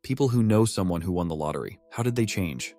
People who know someone who won the lottery, how did they change?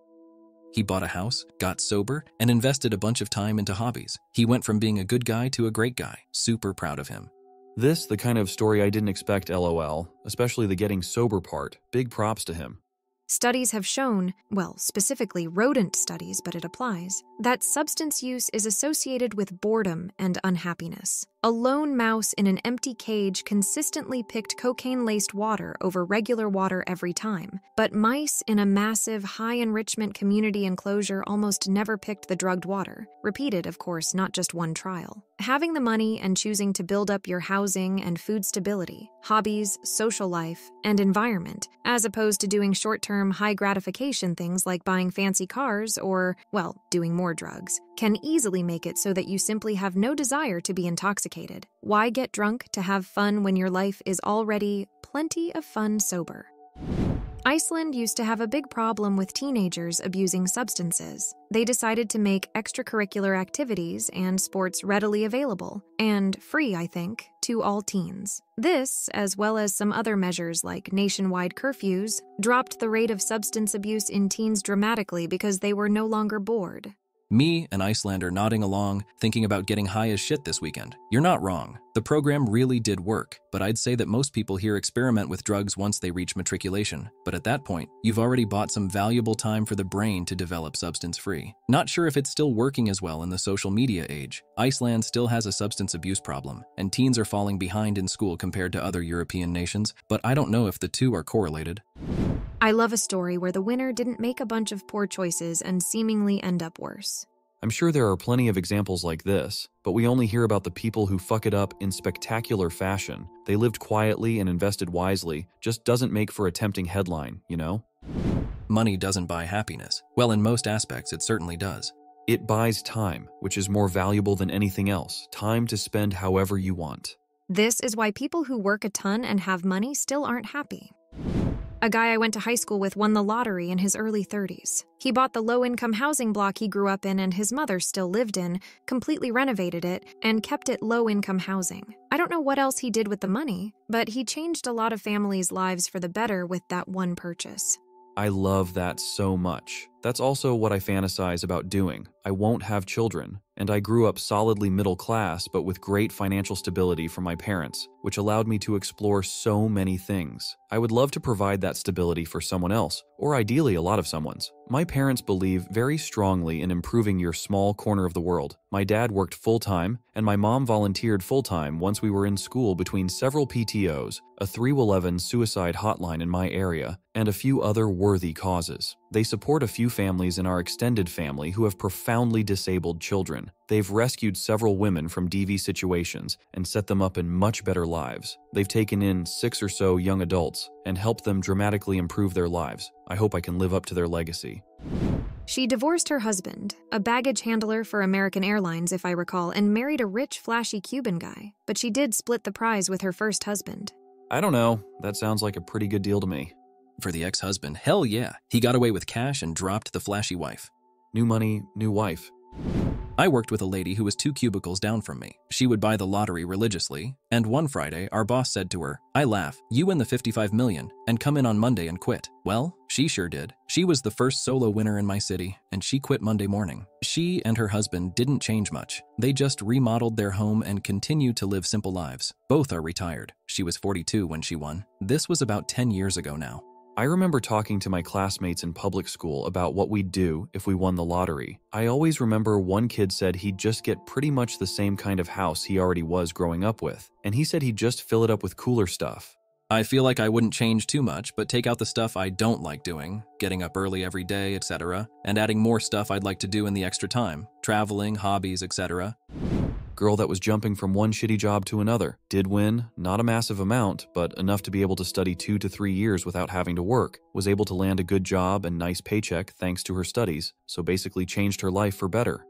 He bought a house, got sober, and invested a bunch of time into hobbies. He went from being a good guy to a great guy. Super proud of him. This, the kind of story I didn't expect, LOL, especially the getting sober part. Big props to him. Studies have shown, well, specifically rodent studies, but it applies, that substance use is associated with boredom and unhappiness. A lone mouse in an empty cage consistently picked cocaine-laced water over regular water every time, but mice in a massive, high-enrichment community enclosure almost never picked the drugged water. Repeated, of course, not just one trial. Having the money and choosing to build up your housing and food stability, hobbies, social life, and environment, as opposed to doing short-term, high-gratification things like buying fancy cars or, well, doing more drugs, can easily make it so that you simply have no desire to be intoxicated. Why get drunk to have fun when your life is already plenty of fun sober? Iceland used to have a big problem with teenagers abusing substances. They decided to make extracurricular activities and sports readily available, and free, I think, to all teens. This, as well as some other measures like nationwide curfews, dropped the rate of substance abuse in teens dramatically because they were no longer bored. Me, an Icelander nodding along, thinking about getting high as shit this weekend. You're not wrong. The program really did work, but I'd say that most people here experiment with drugs once they reach matriculation. But at that point, you've already bought some valuable time for the brain to develop substance-free. Not sure if it's still working as well in the social media age. Iceland still has a substance abuse problem, and teens are falling behind in school compared to other European nations, but I don't know if the two are correlated. I love a story where the winner didn't make a bunch of poor choices and seemingly end up worse. I'm sure there are plenty of examples like this, but we only hear about the people who fuck it up in spectacular fashion. They lived quietly and invested wisely, just doesn't make for a tempting headline, you know? Money doesn't buy happiness. Well, in most aspects, it certainly does. It buys time, which is more valuable than anything else. Time to spend however you want. This is why people who work a ton and have money still aren't happy. A guy I went to high school with won the lottery in his early 30s. He bought the low-income housing block he grew up in and his mother still lived in, completely renovated it, and kept it low-income housing. I don't know what else he did with the money, but he changed a lot of families' lives for the better with that one purchase. I love that so much. That's also what I fantasize about doing. I won't have children, and I grew up solidly middle class but with great financial stability from my parents, which allowed me to explore so many things. I would love to provide that stability for someone else, or ideally a lot of someone's. My parents believe very strongly in improving your small corner of the world. My dad worked full-time, and my mom volunteered full-time once we were in school between several PTOs, a 311 suicide hotline in my area, and a few other worthy causes. They support a few families in our extended family who have profoundly disabled children. They've rescued several women from DV situations and set them up in much better lives. They've taken in 6 or so young adults and helped them dramatically improve their lives. I hope I can live up to their legacy. She divorced her husband, a baggage handler for American Airlines if I recall, and married a rich, flashy Cuban guy. But she did split the prize with her first husband. I don't know. That sounds like a pretty good deal to me. For the ex-husband, hell yeah. He got away with cash and dropped the flashy wife. New money, new wife. I worked with a lady who was 2 cubicles down from me. She would buy the lottery religiously, and one Friday, our boss said to her, "I laugh, you win the 55 million, and come in on Monday and quit." Well, she sure did. She was the first solo winner in my city, and she quit Monday morning. She and her husband didn't change much. They just remodeled their home and continue to live simple lives. Both are retired. She was 42 when she won. This was about 10 years ago now. I remember talking to my classmates in public school about what we'd do if we won the lottery. I always remember one kid said he'd just get pretty much the same kind of house he already was growing up with, and he said he'd just fill it up with cooler stuff. I feel like I wouldn't change too much, but take out the stuff I don't like doing, getting up early every day, etc., and adding more stuff I'd like to do in the extra time, traveling, hobbies, etc. Girl that was jumping from one shitty job to another. Did win, not a massive amount, but enough to be able to study 2 to 3 years without having to work. Was able to land a good job and nice paycheck thanks to her studies, so basically changed her life for better.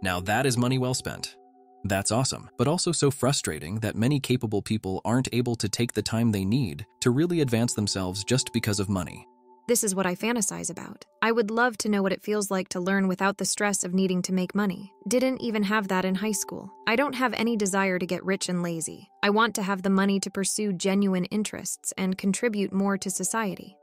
Now that is money well spent. That's awesome, but also so frustrating that many capable people aren't able to take the time they need to really advance themselves just because of money. This is what I fantasize about. I would love to know what it feels like to learn without the stress of needing to make money. Didn't even have that in high school. I don't have any desire to get rich and lazy. I want to have the money to pursue genuine interests and contribute more to society.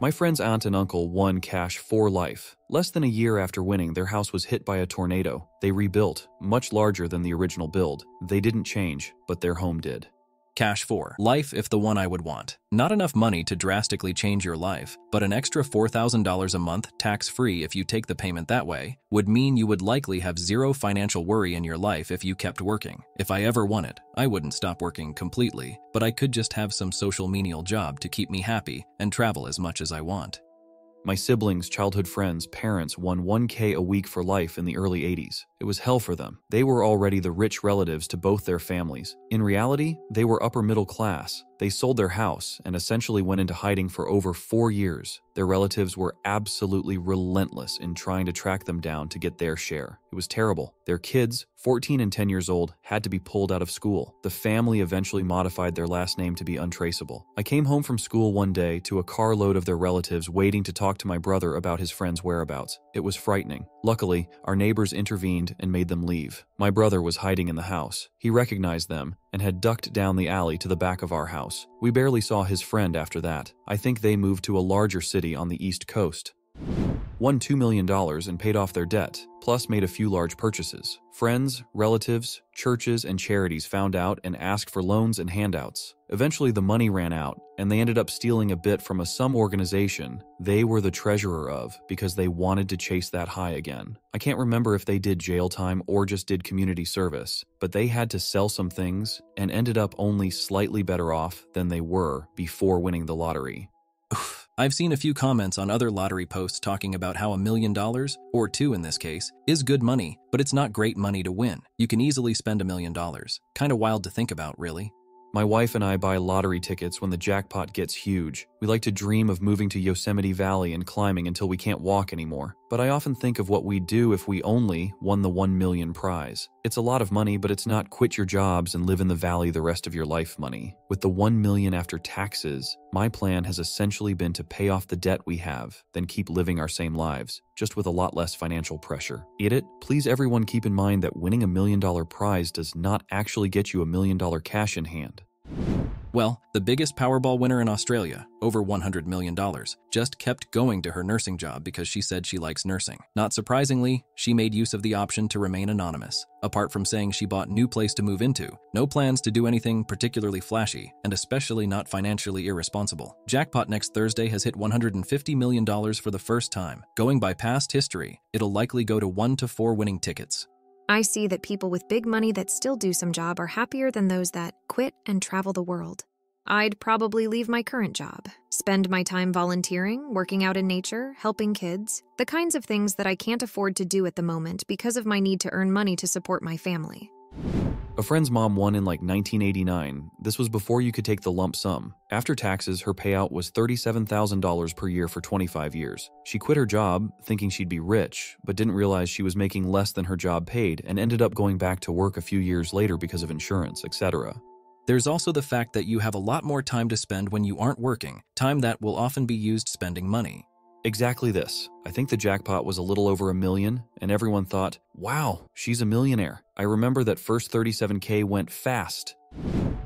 My friend's aunt and uncle won cash for life. Less than a year after winning, their house was hit by a tornado. They rebuilt, much larger than the original build. They didn't change, but their home did. Cash 4. Life if the one I would want. Not enough money to drastically change your life, but an extra $4,000 a month, tax-free if you take the payment that way, would mean you would likely have zero financial worry in your life if you kept working. If I ever won it, I wouldn't stop working completely, but I could just have some social menial job to keep me happy and travel as much as I want. My siblings, childhood friends, parents won $1,000 a week for life in the early 80s. It was hell for them. They were already the rich relatives to both their families. In reality, they were upper middle class. They sold their house and essentially went into hiding for over 4 years. Their relatives were absolutely relentless in trying to track them down to get their share. It was terrible. Their kids, 14 and 10 years old, had to be pulled out of school. The family eventually modified their last name to be untraceable. I came home from school one day to a carload of their relatives waiting to talk to my brother about his friend's whereabouts. It was frightening. Luckily, our neighbors intervened and made them leave. My brother was hiding in the house. He recognized them and had ducked down the alley to the back of our house. We barely saw his friend after that. I think they moved to a larger city on the East Coast. Won $2 million and paid off their debt, plus made a few large purchases. Friends, relatives, churches, and charities found out and asked for loans and handouts. Eventually the money ran out, and they ended up stealing a bit from some organization they were the treasurer of because they wanted to chase that high again. I can't remember if they did jail time or just did community service, but they had to sell some things and ended up only slightly better off than they were before winning the lottery. I've seen a few comments on other lottery posts talking about how $1 million, or two in this case, is good money, but it's not great money to win. You can easily spend $1 million. Kinda wild to think about, really. My wife and I buy lottery tickets when the jackpot gets huge. We like to dream of moving to Yosemite Valley and climbing until we can't walk anymore. But I often think of what we'd do if we only won the 1 million prize. It's a lot of money, but it's not quit your jobs and live in the valley the rest of your life money. With the 1 million after taxes, my plan has essentially been to pay off the debt we have, then keep living our same lives, just with a lot less financial pressure. Get it? Please everyone keep in mind that winning $1 million prize does not actually get you $1 million cash in hand. Well, the biggest Powerball winner in Australia, over $100 million, just kept going to her nursing job because she said she likes nursing. Not surprisingly, she made use of the option to remain anonymous. Apart from saying she bought new place to move into, no plans to do anything particularly flashy, and especially not financially irresponsible. Jackpot next Thursday has hit $150 million for the first time. Going by past history, it'll likely go to 1 to 4 winning tickets. I see that people with big money that still do some job are happier than those that quit and travel the world. I'd probably leave my current job, spend my time volunteering, working out in nature, helping kids, the kinds of things that I can't afford to do at the moment because of my need to earn money to support my family. A friend's mom won in like 1989. This was before you could take the lump sum. After taxes, her payout was $37,000 per year for 25 years. She quit her job, thinking she'd be rich, but didn't realize she was making less than her job paid and ended up going back to work a few years later because of insurance, etc. There's also the fact that you have a lot more time to spend when you aren't working, time that will often be used spending money. Exactly this. I think the jackpot was a little over $1 million, and everyone thought, wow, she's a millionaire. I remember that first $37K went fast.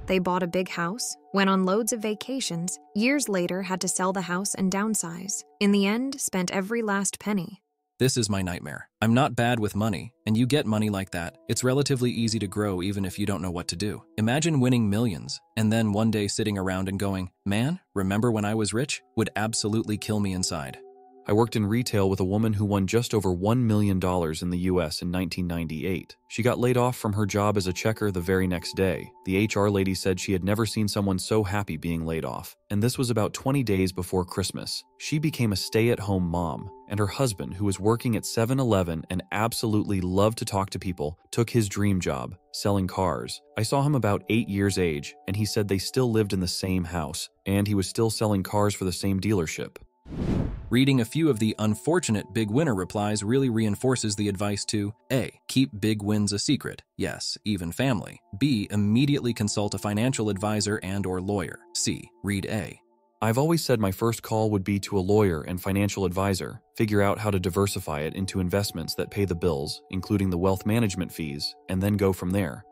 They bought a big house, went on loads of vacations, years later had to sell the house and downsize. In the end, spent every last penny. This is my nightmare. I'm not bad with money, and you get money like that. It's relatively easy to grow even if you don't know what to do. Imagine winning millions, and then one day sitting around and going, man, remember when I was rich? Would absolutely kill me inside. I worked in retail with a woman who won just over $1 million in the US in 1998. She got laid off from her job as a checker the very next day. The HR lady said she had never seen someone so happy being laid off. And this was about 20 days before Christmas. She became a stay-at-home mom, and her husband, who was working at 7-Eleven and absolutely loved to talk to people, took his dream job, selling cars. I saw him about 8 years age, and he said they still lived in the same house, and he was still selling cars for the same dealership. Reading a few of the unfortunate big winner replies really reinforces the advice to A. Keep big wins a secret. Yes, even family. B. Immediately consult a financial advisor and/or lawyer. C. Read A. I've always said my first call would be to a lawyer and financial advisor, figure out how to diversify it into investments that pay the bills, including the wealth management fees, and then go from there.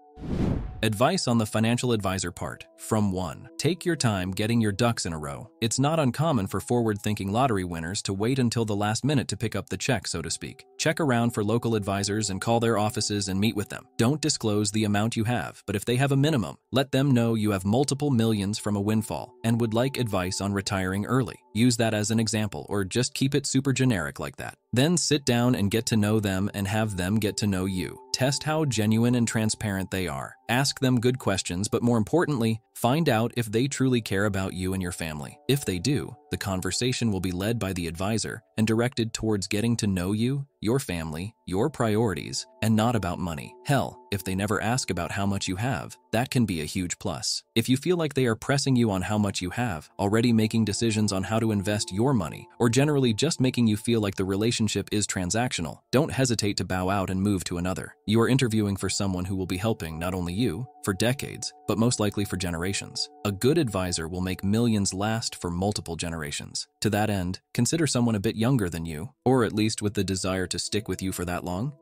Advice on the financial advisor part. From 1. Take your time getting your ducks in a row. It's not uncommon for forward-thinking lottery winners to wait until the last minute to pick up the check, so to speak. Check around for local advisors and call their offices and meet with them. Don't disclose the amount you have, but if they have a minimum, let them know you have multiple millions from a windfall and would like advice on retiring early. Use that as an example, or just keep it super generic like that. Then sit down and get to know them and have them get to know you. Test how genuine and transparent they are. Ask them good questions, but more importantly, find out if they truly care about you and your family. If they do, the conversation will be led by the advisor and directed towards getting to know you, your family, your priorities, and not about money. Hell, if they never ask about how much you have, that can be a huge plus. If you feel like they are pressing you on how much you have, already making decisions on how to invest your money, or generally just making you feel like the relationship is transactional, don't hesitate to bow out and move to another. You are interviewing for someone who will be helping not only you, for decades, but most likely for generations. A good advisor will make millions last for multiple generations. To that end, consider someone a bit younger than you, or at least with the desire to stick with you for that long.